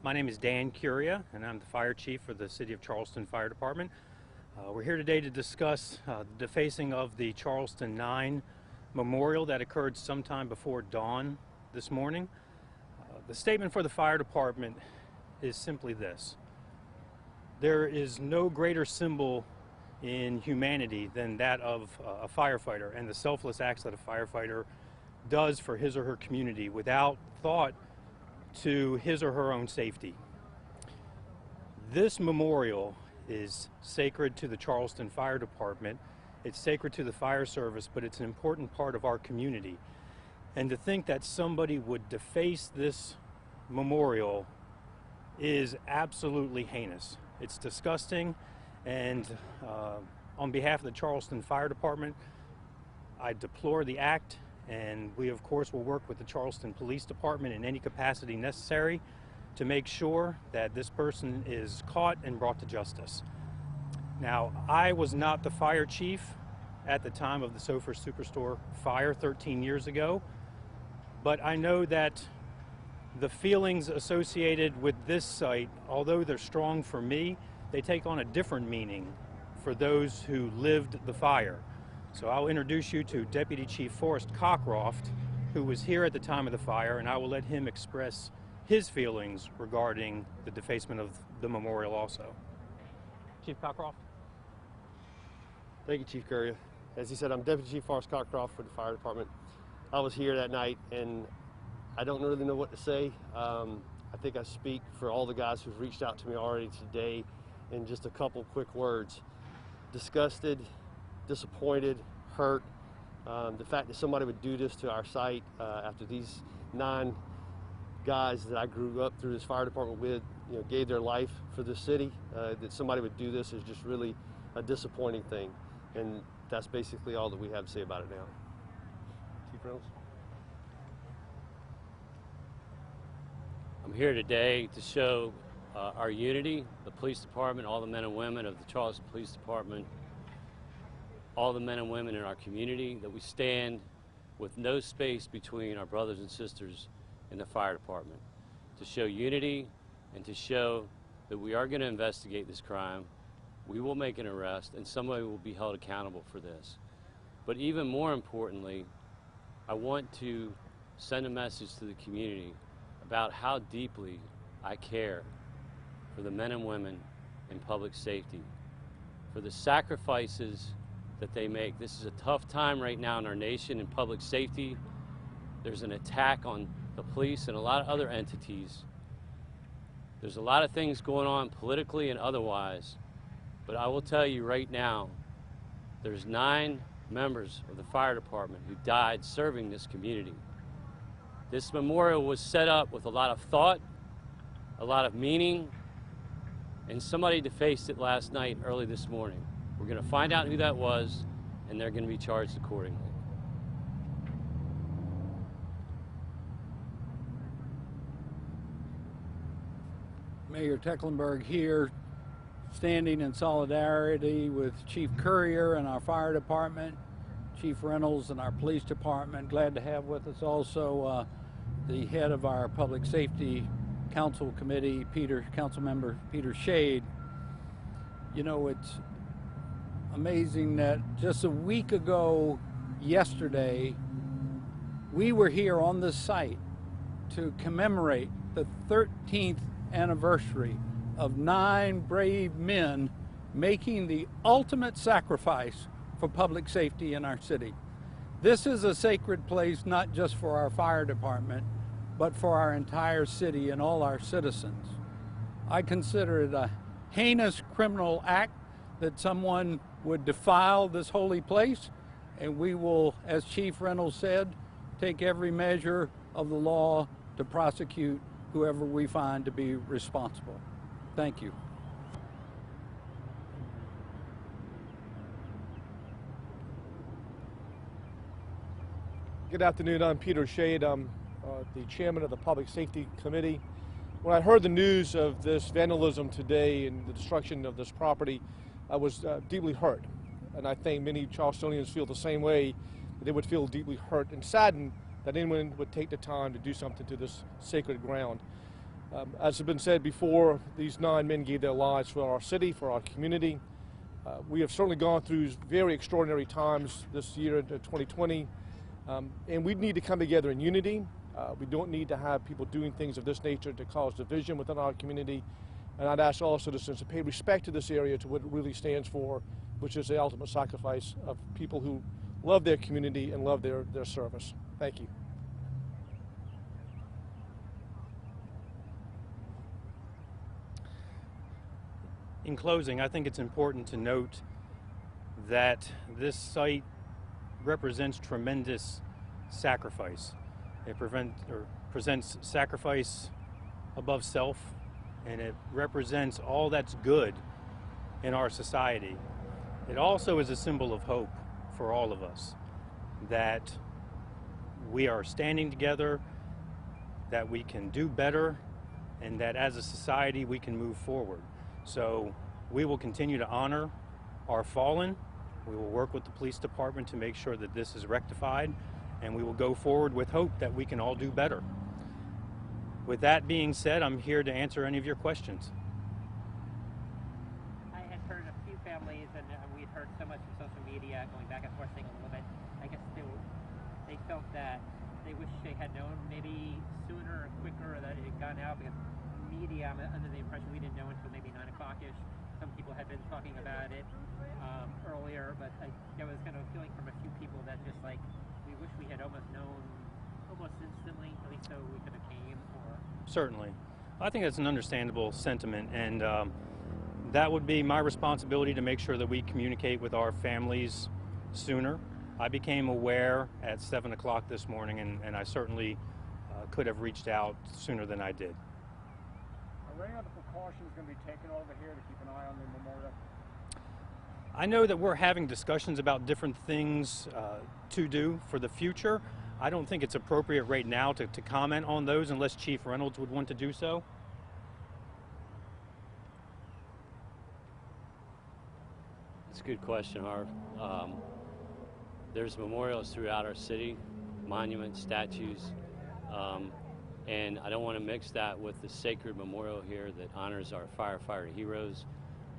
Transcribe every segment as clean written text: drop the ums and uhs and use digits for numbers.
My name is Dan Curia, and I'm the fire chief for the City of Charleston Fire Department. We're here today to discuss the defacing of the Charleston 9 memorial that occurred sometime before dawn this morning. The statement for the fire department is simply this: there is no greater symbol in humanity than that of a firefighter and the selfless acts that a firefighter does for his or her community without thought to his or her own safety. This memorial is sacred to the Charleston Fire Department. It's sacred to the fire service, but it's an important part of our community. And to think that somebody would deface this memorial is absolutely heinous. It's disgusting, and on behalf of the Charleston Fire Department, I deplore the act, and we of course will work with the Charleston Police Department in any capacity necessary to make sure that this person is caught and brought to justice. Now, I was not the fire chief at the time of the Sofer Superstore fire 13 years ago, but I know that the feelings associated with this site, although they're strong for me, they take on a different meaning for those who lived the fire. So I'll introduce you to Deputy Chief Forrest Cockcroft, who was here at the time of the fire, and I will let him express his feelings regarding the defacement of the memorial also. Chief Cockcroft. Thank you, Chief Currier. As he said, I'm Deputy Chief Forrest Cockcroft for the fire department. I was here that night, and I don't really know what to say. I think I speak for all the guys who've reached out to me already today in just a couple quick words. Disgusted, disappointed, hurt. The fact that somebody would do this to our site after these 9 guys that I grew up through this fire department with, gave their life for the city, that somebody would do this is just really a disappointing thing. And that's basically all that we have to say about it now. Chief Reynolds? I'm here today to show our unity, the police department, all the men and women of the Charleston Police Department, all the men and women in our community, that we stand with no space between our brothers and sisters in the fire department, to show unity and to show that we are going to investigate this crime. We will make an arrest, and somebody will be held accountable for this. But even more importantly, I want to send a message to the community about how deeply I care for the men and women in public safety, for the sacrifices that they make. This is a tough time right now in our nation in public safety. There's an attack on the police and a lot of other entities. There's a lot of things going on politically and otherwise, but I will tell you right now, there's 9 members of the fire department who died serving this community. This memorial was set up with a lot of thought, a lot of meaning, and somebody defaced it last night, early this morning. We're going to find out who that was, and they're going to be charged accordingly. Mayor Tecklenburg here, standing in solidarity with Chief Currier and our fire department, Chief Reynolds and our police department. Glad to have with us also the head of our Public Safety Council Committee, Councilmember Peter Shade. You know, it's amazing that just a week ago yesterday, we were here on this site to commemorate the 13th anniversary of 9 brave men making the ultimate sacrifice for public safety in our city. This is a sacred place not just for our fire department, but for our entire city and all our citizens. I consider it a heinous criminal act that someone would defile this holy place, and we will, as Chief Reynolds said, take every measure of the law to prosecute whoever we find to be responsible. Thank you. Good afternoon, I'm Peter Shade. I'm the chairman of the Public Safety Committee. When I heard the news of this vandalism today and the destruction of this property, I was deeply hurt. And I think many Charlestonians feel the same way, that they would feel deeply hurt and saddened that anyone would take the time to do something to this sacred ground. As has been said before, these 9 men gave their lives for our city, for our community. We have certainly gone through very extraordinary times this year in 2020, and we need to come together in unity. We don't need to have people doing things of this nature to cause division within our community. And I'd ask all citizens to pay respect to this area, to what it really stands for, which is the ultimate sacrifice of people who love their community and love their service. Thank you. In closing, I think it's important to note that this site represents tremendous sacrifice. It presents sacrifice above self, and it represents all that's good in our society. It also is a symbol of hope for all of us, that we are standing together, that we can do better, and that as a society we can move forward. So we will continue to honor our fallen. We will work with the police department to make sure that this is rectified, and we will go forward with hope that we can all do better. With that being said, I'm here to answer any of your questions. I had heard a few families, and we'd heard so much from social media, going back and forth saying a little bit, I guess they felt that they wish they had known maybe sooner or quicker, or that it had gotten out, because media, I'm under the impression we didn't know until maybe 9 o'clock-ish. Some people had been talking about it earlier, but there was kind of a feeling from a few people that just like, we wish we had almost known almost instantly, at least so we could have came. Or Certainly. I think that's an understandable sentiment, and that would be my responsibility to make sure that we communicate with our families sooner. I became aware at 7 o'clock this morning, and I certainly could have reached out sooner than I did. Are there any other precautions going to be taken over here to keep an eye on the memorial? I know that we're having discussions about different things to do for the future. I don't think it's appropriate right now to comment on those unless Chief Reynolds would want to do so. It's a good question, Harv. There's memorials throughout our city, monuments, statues, and I don't want to mix that with the sacred memorial here that honors our firefighter heroes,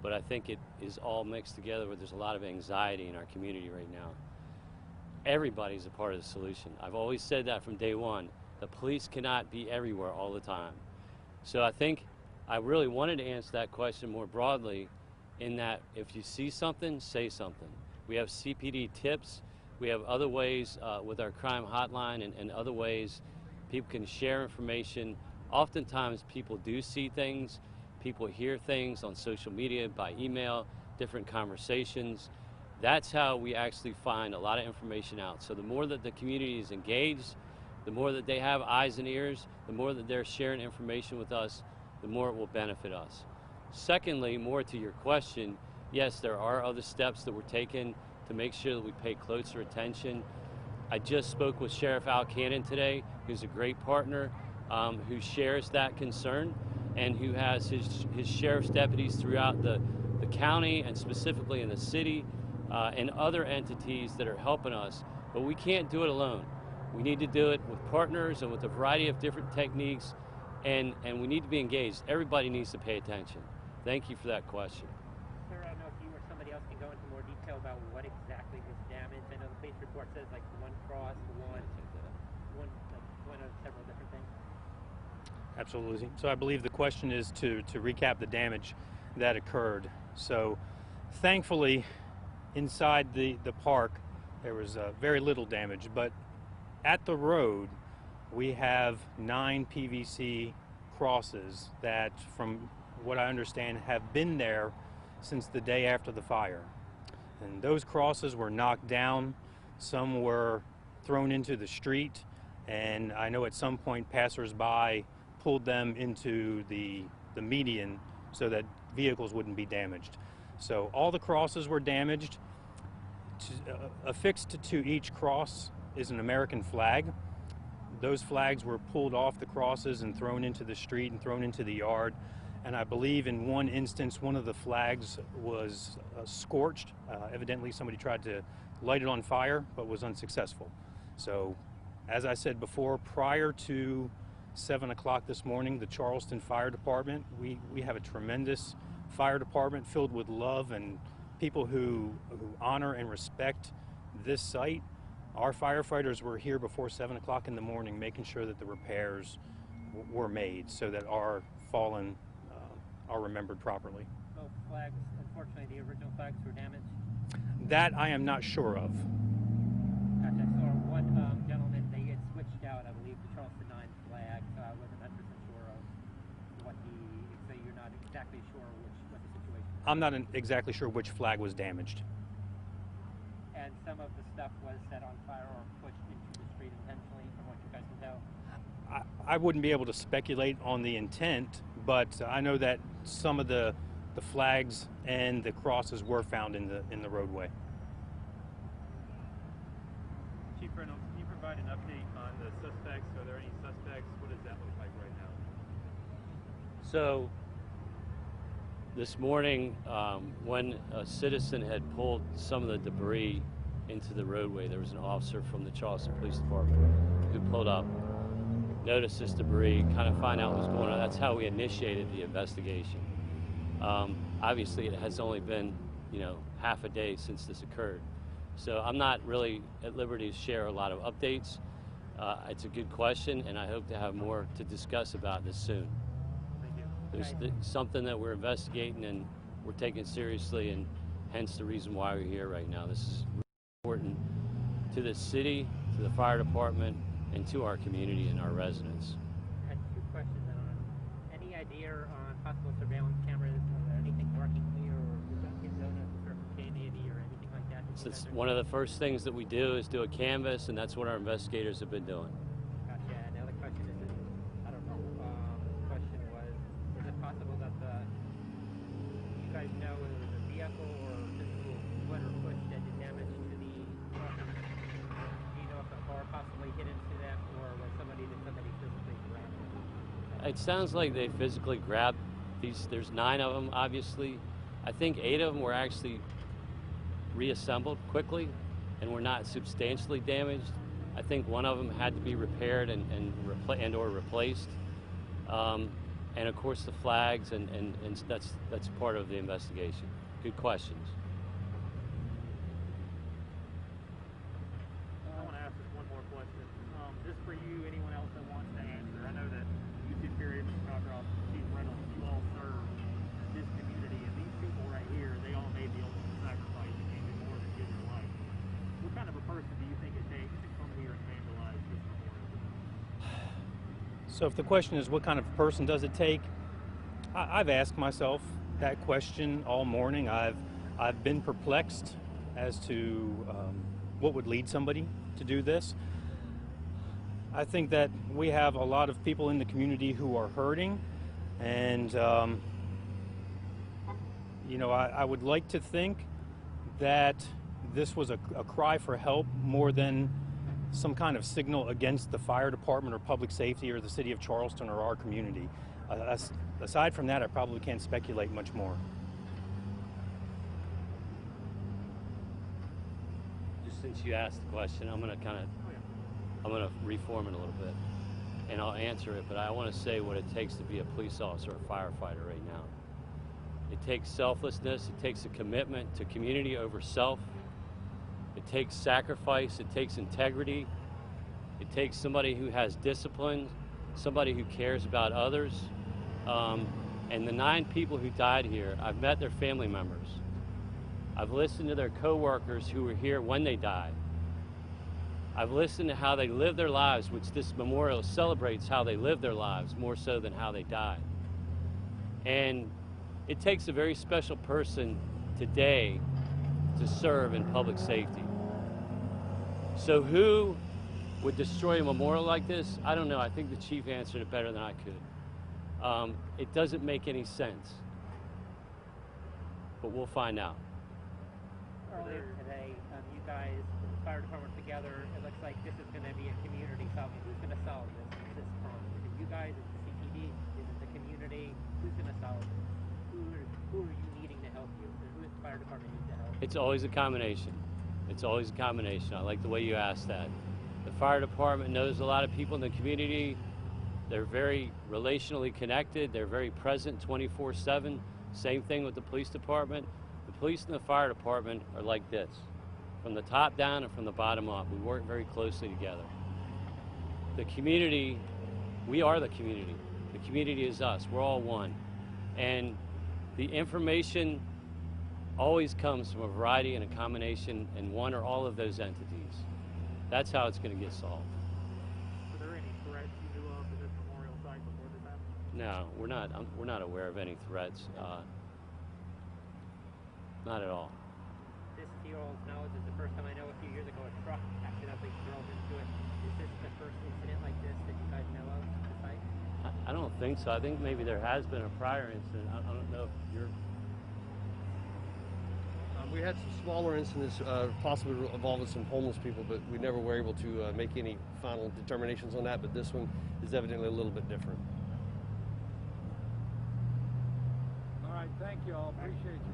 but I think it is all mixed together where there's a lot of anxiety in our community right now. Everybody's a part of the solution. I've always said that from day one. The police cannot be everywhere all the time. So I think I really wanted to answer that question more broadly, in that if you see something, say something. We have CPD tips. We have other ways with our crime hotline and other ways people can share information. Oftentimes people do see things, people hear things on social media, by email, different conversations. That's how we actually find a lot of information out. So the more that the community is engaged, the more that they have eyes and ears, the more that they're sharing information with us, the more it will benefit us. Secondly, more to your question, yes, there are other steps that we're taking to make sure that we pay closer attention. I just spoke with Sheriff Al Cannon today, who's a great partner, who shares that concern and who has his sheriff's deputies throughout the county and specifically in the city and other entities that are helping us. But we can't do it alone. We need to do it with partners and with a variety of different techniques, and we need to be engaged. Everybody needs to pay attention. Thank you for that question. Sir, I don't know if you or somebody else can go into more detail about what exactly was damaged. I know the police report says like one cross, one of several different things. Absolutely. So I believe the question is to recap the damage that occurred. So thankfully, inside the park, there was very little damage, but at the road, we have 9 PVC crosses that, from what I understand, have been there since the day after the fire. And those crosses were knocked down, some were thrown into the street, and I know at some point passersby pulled them into the median so that vehicles wouldn't be damaged. So all the crosses were damaged. Affixed to each cross is an American flag. Those flags were pulled off the crosses and thrown into the street and thrown into the yard. And I believe in one instance, one of the flags was scorched. Evidently somebody tried to light it on fire, but was unsuccessful. So, as I said before, prior to 7 o'clock this morning, the Charleston Fire Department. We have a tremendous fire department filled with love and people who honor and respect this site. Our firefighters were here before 7 o'clock in the morning making sure that the repairs were made so that our fallen are remembered properly. Both flags, unfortunately, the original flags were damaged. That I am not sure of. Gotcha. I saw one gentleman, they had switched out, I believe, the Charleston 9 flag, so I wasn't 100% sure of what so you're not exactly sure what the situation is. I'm not exactly sure which flag was damaged. And some of the stuff was set on fire or pushed into the street intentionally, from what you guys can tell? I wouldn't be able to speculate on the intent, but I know that some of the flags and the crosses were found in the roadway. Chief Reynolds, can you provide an update on the suspects? Are there any suspects? What does that look like right now? So this morning, when a citizen had pulled some of the debris into the roadway, there was an officer from the Charleston Police Department who pulled up, noticed this debris, kind of find out what was going on. That's how we initiated the investigation. Obviously, it has only been, half a day since this occurred. So I'm not really at liberty to share a lot of updates. It's a good question, and I hope to have more to discuss about this soon. There's something that we're investigating and we're taking seriously, and hence the reason why we're here right now. This is really important to the city, to the fire department, and to our community and our residents. I had two questions on any idea on possible surveillance cameras, anything working here, or in zonas or Kennedy or anything like that? So it's one of the first things that we do is do a canvas, and that's what our investigators have been doing. Gotcha. And the other question is, I don't know, the question was, is it possible that you guys know whether it was a vehicle or physical foot or push that did damage to the property? Do you know if a car possibly hit into them, or was somebody physically grabbed them? It sounds like they physically grabbed these. There's 9 of them, obviously. I think 8 of them were actually reassembled quickly and were not substantially damaged. I think one of them had to be repaired and or replaced. And of course the flags, and that's part of the investigation. Good questions. I want to ask just one more question. Just for you, anyone else that wants to answer. I know that you two period, Mr. Cockroft, Chief Reynolds, you all serve this community, and these people right here, they all made the ultimate sacrifice and gave you more than give their life. What kind of a person do you think it takes to come here and vandalize this memorial? So if the question is what kind of person does it take, I've asked myself that question all morning. I've been perplexed as to what would lead somebody to do this. I think that we have a lot of people in the community who are hurting, and I would like to think that this was a cry for help more than some kind of signal against the fire department or public safety or the city of Charleston or our community. Aside from that, I probably can't speculate much more. Just since you asked the question, I'm going to reform it a little bit, and I'll answer it, but I want to say what it takes to be a police officer or firefighter right now. It takes selflessness, it takes a commitment to community over self, it takes sacrifice, it takes integrity, it takes somebody who has discipline, somebody who cares about others. And the 9 people who died here, I've met their family members. I've listened to their co-workers who were here when they died. I've listened to how they live their lives, which this memorial celebrates how they live their lives more so than how they died. And it takes a very special person today to serve in public safety. So who would destroy a memorial like this? I don't know. I think the chief answered it better than I could. It doesn't make any sense, but we'll find out. Earlier today, you guys, the fire department together, it looks like this is going to be a community solving. Who's going to solve this problem? Is it you guys? Is it the CPD? Is it the community? Who's going to solve this? Who are you needing to help you? Who is the fire department need to help? It's always a combination. It's always a combination. I like the way you asked that. The fire department knows a lot of people in the community They're very relationally connected. They're very present 24/7. Same thing with the police department. The police and the fire department are like this, from the top down and from the bottom up. We work very closely together. The community, we are the community. The community is us. We're all one. And the information always comes from a variety and a combination in one or all of those entities. That's how it's going to get solved. Were there any threats you knew of to this memorial site before this happened? No, we're not aware of any threats. Not at all. This, to your old knowledge, is the first time I know a few years ago a truck accidentally drove into it. Is this the first incident like this that you guys know of at the site? I don't think so. I think maybe there has been a prior incident. I don't know if you're... We had some smaller incidents, possibly involving some homeless people, but we never were able to make any final determinations on that. But this one is evidently a little bit different. All right, thank you all. Appreciate you.